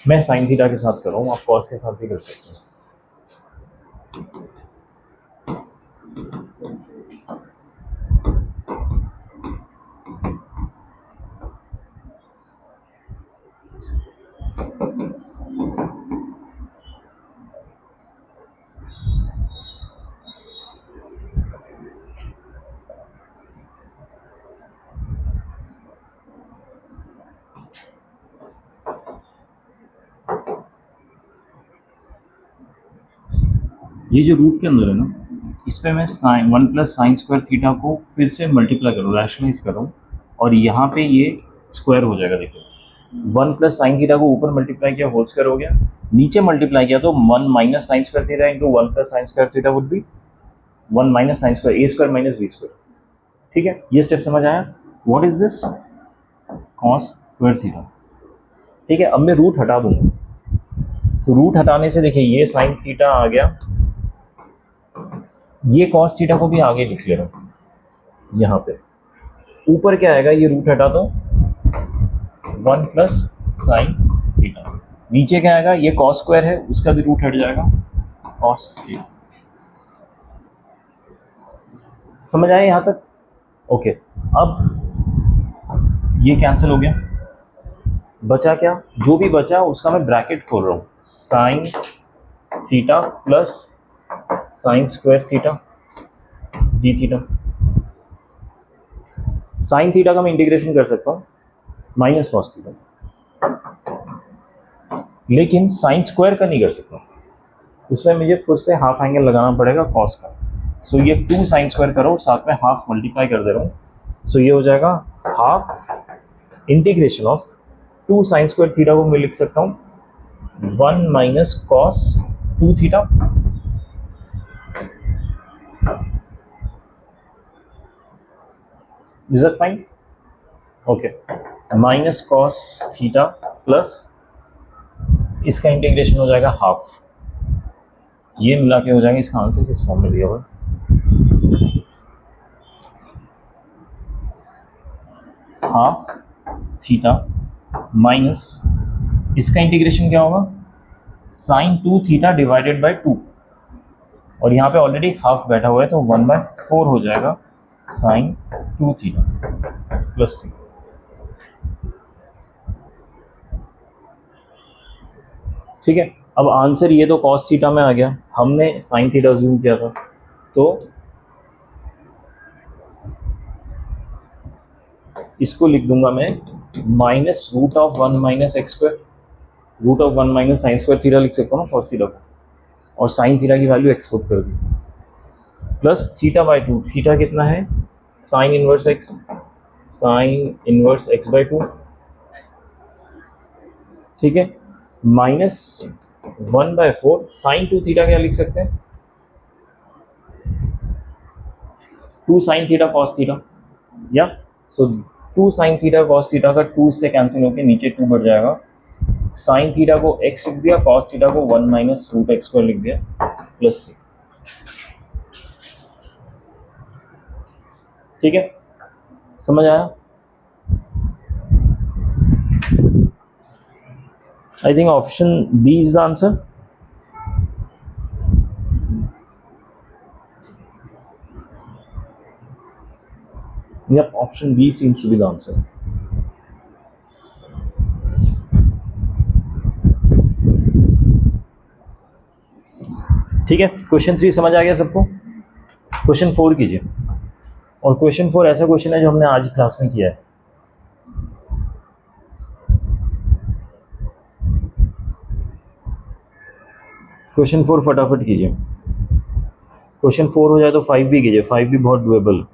मैं sine theta के साथ कर रहा हूँ, आप cos के साथ भी कर सकते हैं। ये जो रूट के अंदर है ना, इस पे मैं sine 1 plus sine square theta को फिर से मल्टीप्लाई कर रहा हूँ, रैशनलाइज कर रहा हूँ, और यहाँ पे ये स्क्वायर हो जाएगा। देखो 1 प्लस साइन थीटा को ऊपर मल्टीप्लाई किया, होल स्क्वायर हो गया, नीचे मल्टीप्लाई किया तो 1 minus sine square theta into 1 plus sine square theta would be 1 minus sine square a square minus b square. ठीक है, ये स्टेप समझ आया? What is this? Cos square theta. ठीक है, अब मैं रूट हटा दूंगा, तो रूट हटाने से देखिए ये साइन थीटा आ गया, ये कॉस थीटा को भी आगे लिख ले रहा हूं, यहाँ पे ऊपर क्या आएगा, ये रूट हटा दो 1 प्लस साइन थीटा, नीचे क्या आएगा, ये कॉस स्क्वायर है उसका भी रूट हट जाएगा कॉस थीटा। समझ आया यहाँ तक? ओके, अब ये कैंसिल हो गया, बचा क्या, जो भी बचा उसका मैं ब्रैकेट खोल रहा हूँ, sine theta plus sine square theta D theta. Sine theta का मैं इंटीग्रेशन कर सकता हूँ माइनस कॉस थीटा, लेकिन साइन स्क्वायर का नहीं कर सकता, उसमें मुझे फिर से हाफ एंगल लगाना पड़ेगा कॉस का। सो ये 2 साइन स्क्वायर करो, साथ में हाफ मल्टीप्लाई कर दे रहा हूँ, सो ये हो जाएगा half integration of 2 sign square theta को मैं लिख सकता हूँ 1 minus cos 2 theta, is that fine? Okay, minus cos theta plus इसका इंटीग्रेशन हो जाएगा हाफ, ये मिला के हो जाएगा, इसका आंसर किस फॉर्म में दिया हुआ, हाफ थीटा माइनस इसका इंटीग्रेशन क्या होगा, साइन 2 थीटा डिवाइडेड बाय 2, और यहाँ पे ऑलरेडी हाफ बैठा हुआ है तो 1/4 हो जाएगा साइन 2 थीटा प्लस सी। ठीक है, अब आंसर ये तो कॉस थीटा में आ गया, हमने साइन थीटा अज्यूम किया था, तो इसको लिख दूंगा मैं minus root of 1 minus x square, root of 1 minus sine square theta लिख सकता हूँ ना कॉस थीटा को, और साइन थीटा की वैल्यू एक्सपोर्ट कर दी, प्लस थीटा बाई 2, थीटा कितना है sine inverse x, sine inverse x by 2, ठीक है, माइनस 1/4 साइन 2 थीटा क्या लिख सकते हैं, 2 साइन थीटा कॉस थीटा, या सो 2 साइन थीटा कॉस थीटा का 2 इससे कैंसिल होकर नीचे 2 बढ़ जाएगा, साइन थीटा को x लिख दिया, कॉस थीटा को 1 माइनस रूट एक्स स्क्वायर लिख दिया, प्लस c, ठीक है, समझ आया? I think option B is the answer. Yep, option B seems to be the answer. ठीक है, क्वेश्चन 3 समझ आ गया सबको? क्वेश्चन 4 कीजिए, और क्वेश्चन 4 ऐसा क्वेश्चन है जो हमने आज क्लास में किया है। क्वेश्चन 4 फटाफट कीजिए, क्वेश्चन 4 हो जाए तो 5 भी कीजिए, 5 भी बहुत डुएबल।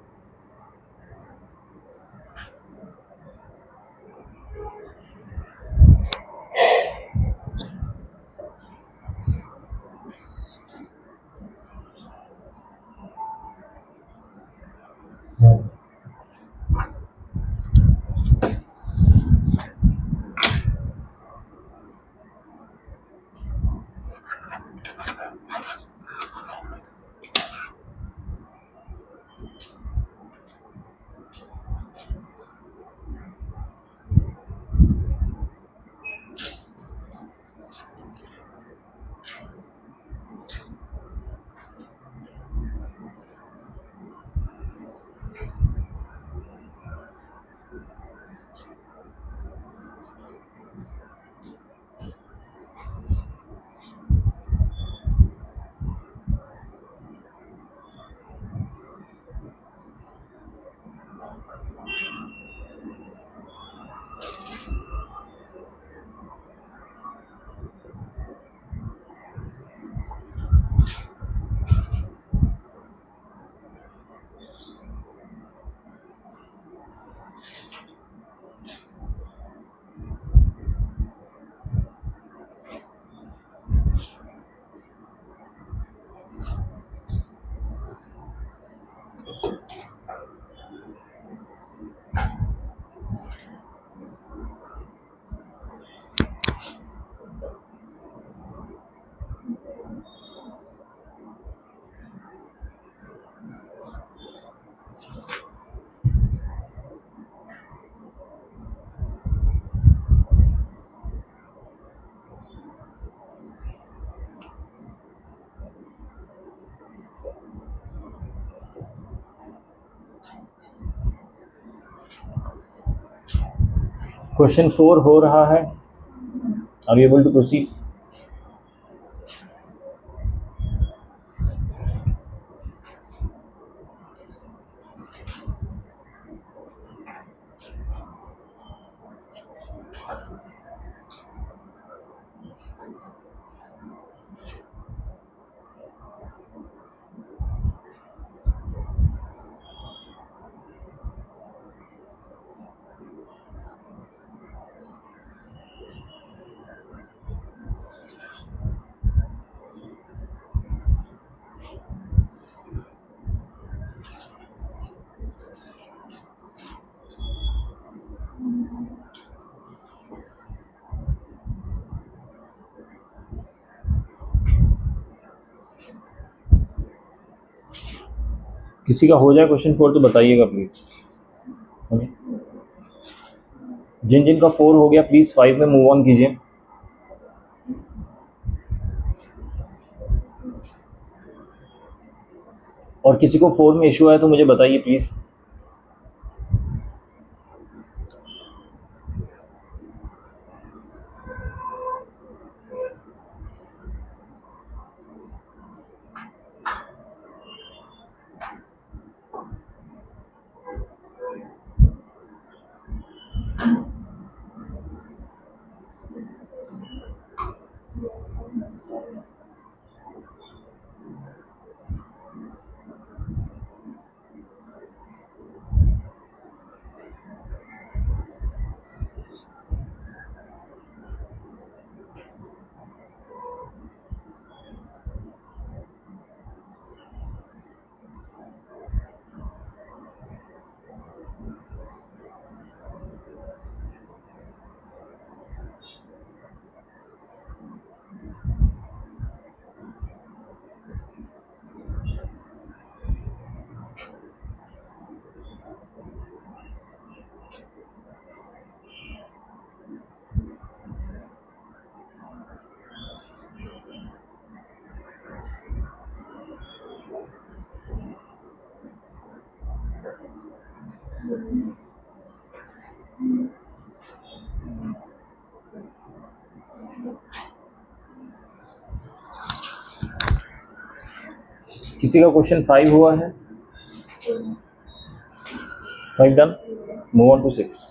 क्वेश्चन 4 हो रहा है, are you able to proceed? किसी का हो जाए क्वेश्चन 4 तो बताइएगा प्लीज, जिन जिन का 4 हो गया प्लीज 5 में मूव ऑन कीजिए। और किसी को 4 में इशू है तो मुझे बताइए प्लीज। किसी का क्वेश्चन 5 हुआ है? 5 done. Move on to 6.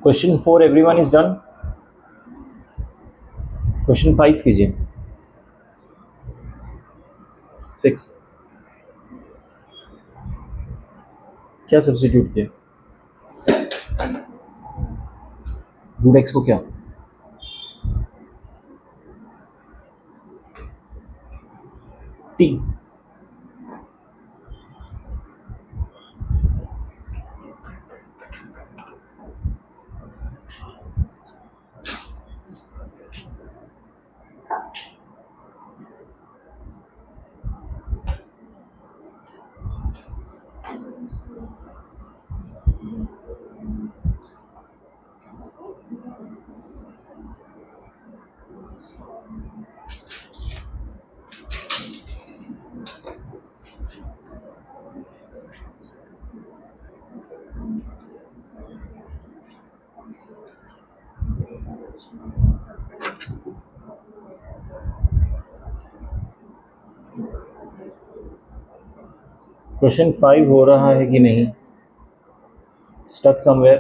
Question 4 everyone is done. Question 5 कीजिए. 6 क्या सब्स्टिट्यूट किया? रूट एक्स को क्या? टी. क्वेश्चन 5 हो रहा है कि नहीं? Stuck somewhere.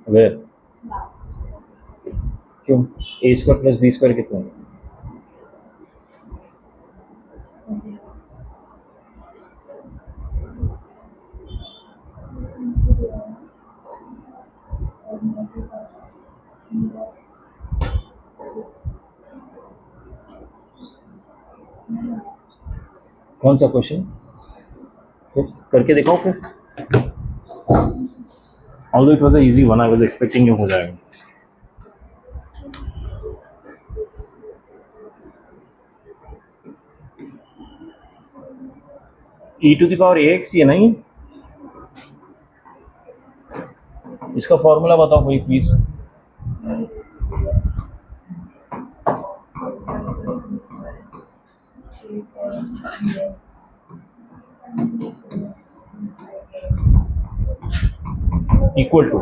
वेयर? क्यों? A square plus b square कितना है? कौन सा क्वेश्चन? 5th करके दिखाओ. 5th. Although it was an easy one, I was expecting you हो जाएगा. e to the power ax ये नहीं. इसका फॉर्मूला बताओ कोई प्लीज. इक्वल टू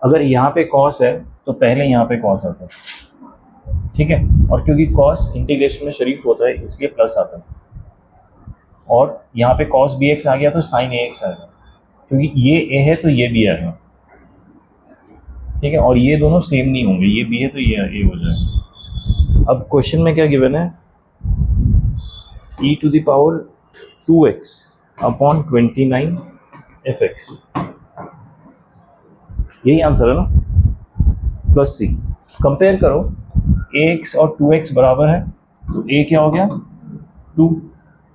अगर यहाँ पे कॉस है तो पहले यहाँ पे कॉस आता है. ठीक है. और क्योंकि कॉस इंटीग्रेशन में शरीफ होता है इसलिए प्लस आता है. और यहाँ पे कॉस बी एक्स आ गया तो साइन ए एक्स आएगा. क्योंकि ये ए है तो ये भी आएगा. ठीक है. और ये दोनों सेम नहीं होंगे. ये बी है तो ये ए हो जाएगा. अब क्वेश्चन में क्या गिवन है? e to the power 2x upon 29 fx. यही आंसर है ना? Plus c. कंपेयर करो. ax और 2x बराबर है तो a क्या हो गया? 2.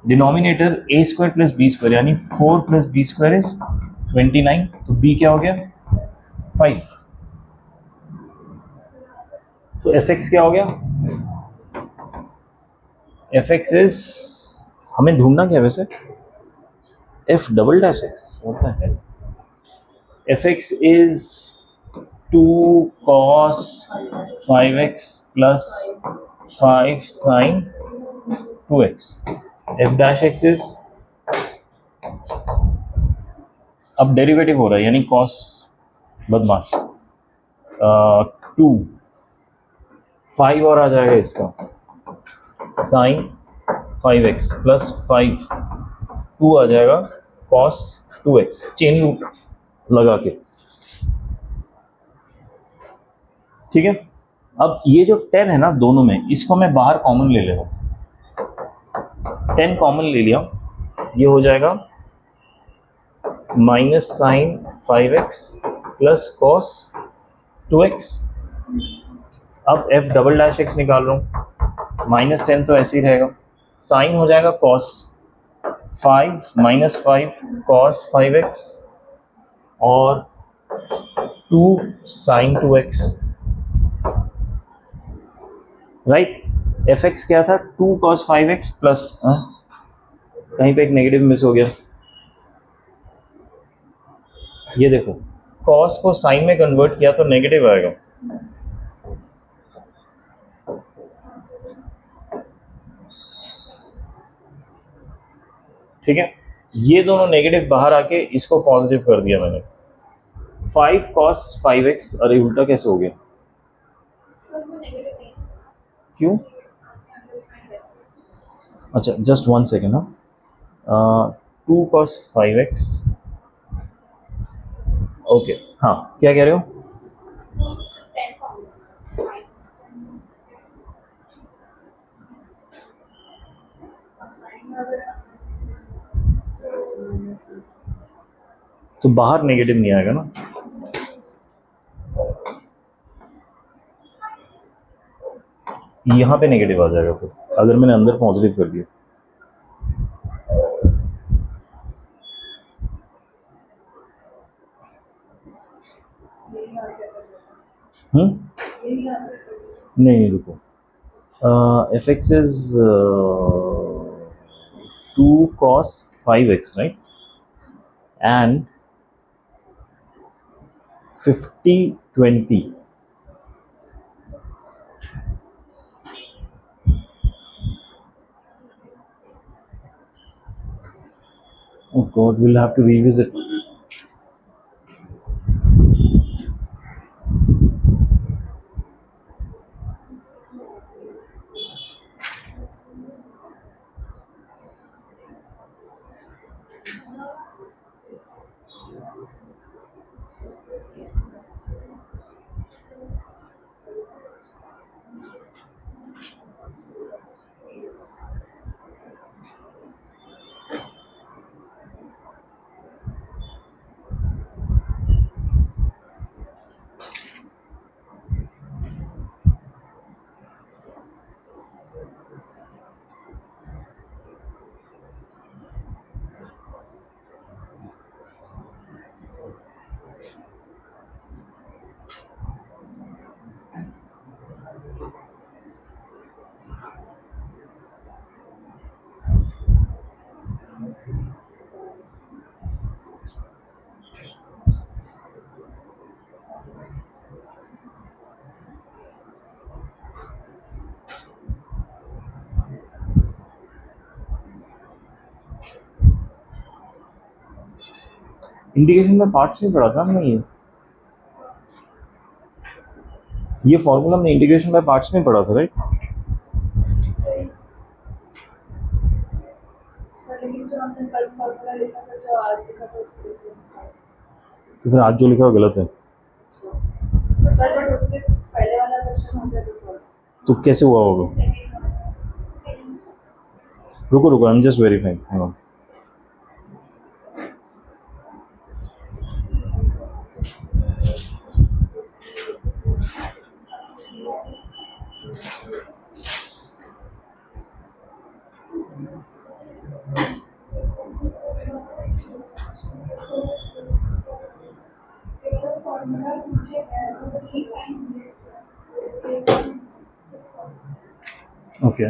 Denominator a square plus b square यानी 4 प्लस बी स्क्वायर इज 29. तो b क्या हो गया? 5. तो fx क्या हो गया? fx इज, हमें ढूंढना क्या वैसे? f डबल डैश x होता है. fx is 2 cos 5x plus 5 sin 2x. f dash x is, अब डेरिवेटिव हो रहा है यानी cos बदमाश 2 5 और आ जाएगा इसका sin 5x प्लस 5 2 आ जाएगा cos 2x, चेन रूट लगा के। ठीक है, अब ये जो 10 है ना दोनों में, इसको मैं बाहर कॉमन ले लेगा, 10 कॉमन ले लिया, ये हो जाएगा minus sign 5x plus cos 2x। अब f डबल डैश x निकाल रहा हूँ, माइनस 10 तो ऐसे ही रहेगा, साइन हो जाएगा कॉस 5 माइनस 5 कॉस 5x और 2 sign 2x, right. F x क्या था, 2 कॉस 5x प्लस, कहीं पे एक नेगेटिव मिस हो गया, ये देखो कॉस को साइन में कन्वर्ट किया तो नेगेटिव आएगा, ठीक है। ये दोनों नेगेटिव बाहर आके इसको पॉजिटिव कर दिया मैंने, 5 कॉस 5x, अरे उल्टा कैसे हो गया, सर वो नेगेटिव नहीं, क्यों, अंडरस्टैंड कैसे। अच्छा जस्ट 1 सेकेंड, हाँ 2 कॉस 5x, ओके, हाँ क्या कह रहे हो, सर 10 कॉमन माइनस 10 साइन अगर तो बाहर नेगेटिव नहीं आएगा ना, यहाँ पे नेगेटिव आ जाएगा फिर, अगर मैंने अंदर पॉजिटिव कर दिया। नहीं रुको, F x is 2 cos 5x right, and 50/20, oh god, we'll have to revisit. Indication में पार्ट्स में पढ़ा था हमने, ये फॉर्मूला हमने इंटीग्रेशन बाय पार्ट्स में पढ़ा था राइट। सर लेकिन जो हमने कल फॉर्मूला लिखा था जो आज लिखा था उसको डिफरेंस था। तो फिर आज जो लिखा वो गलत है, सर बट उससे पहले वाला क्वेश्चन हो गया था सर, तो कैसे हुआ होगा, रुको रुको, I am just verifying, hang on. Formula पीछे है तो v sin dx ओके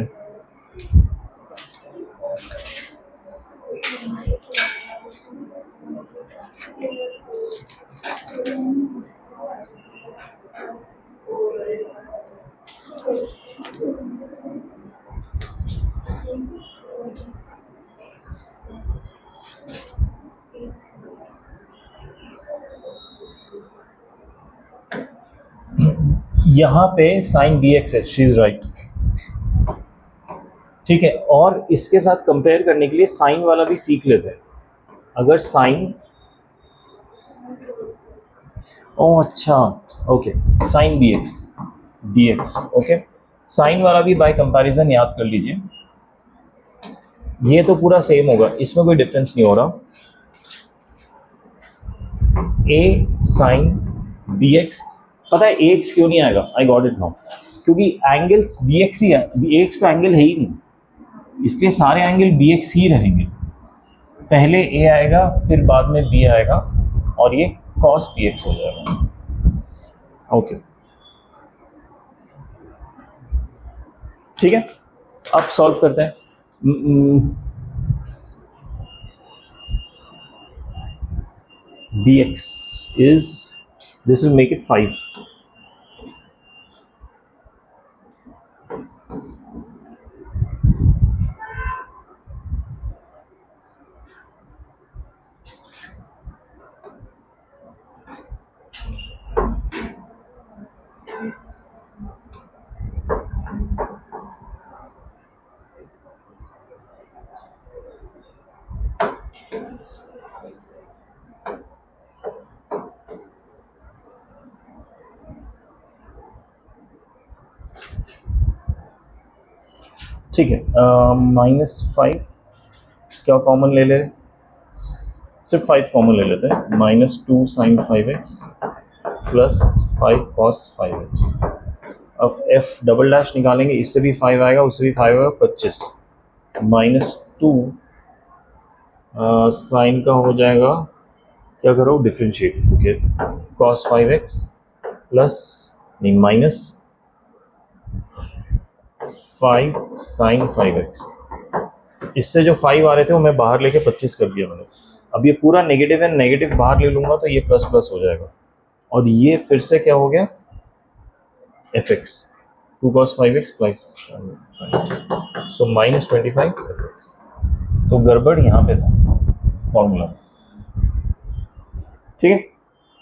यहाँ पे साइन bx है, शी इज राइट, ठीक है, और इसके साथ कंपेयर करने के लिए साइन वाला भी सीख लेते हैं। अगर साइन, ओह अच्छा, okay, sine b x d x, okay, sine वाला भी बाय कंपैरिजन याद कर लीजिए। ये तो पूरा सेम होगा, इसमें कोई डिफरेंस नहीं हो रहा। ए साइन बी एक्स, पता है ए एक्स क्यों नहीं आएगा? आई गॉट इट नाउ, क्योंकि एंगल्स बी एक्स ही है, ए एक्स तो एंगल है ही नहीं, इसलिए सारे एंगल बी एक्स ही रहेंगे। पहले ए आएगा, फिर बाद में बी आएगा, और ये कॉस बी एक्स हो जाएगा। ओके, ठीक है, अब सॉल्व करते हैं। bx is, this will make it 5. ठीक है, -5 क्या कॉमन ले ले, सिर्फ 5 कॉमन ले लेते हैं। -2 sin 5x plus 5 cos 5x। अब f डबल डैश निकालेंगे, इससे भी 5 आएगा, उससे भी 5 आएगा, 25। -2 साइन का हो जाएगा, क्या करो differentiate, okay, cos 5x plus नहीं माइनस 5 sin 5x। इससे जो 5 आ रहे थे वो मैं बाहर लेके 25 कर दिया मैंने। अब ये पूरा नेगेटिव है, नेगेटिव बाहर ले लूँगा तो ये प्लस प्लस हो जाएगा, और ये फिर से क्या हो गया fx, 2 cos 5x प्लस, सो -25 fx। तो गड़बड़ यहाँ पे था फॉर्मूला, ठीक है,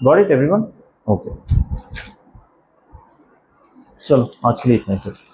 गॉट इट एवरीवन? ओके, चलो आज के लिए इतना ही फिर।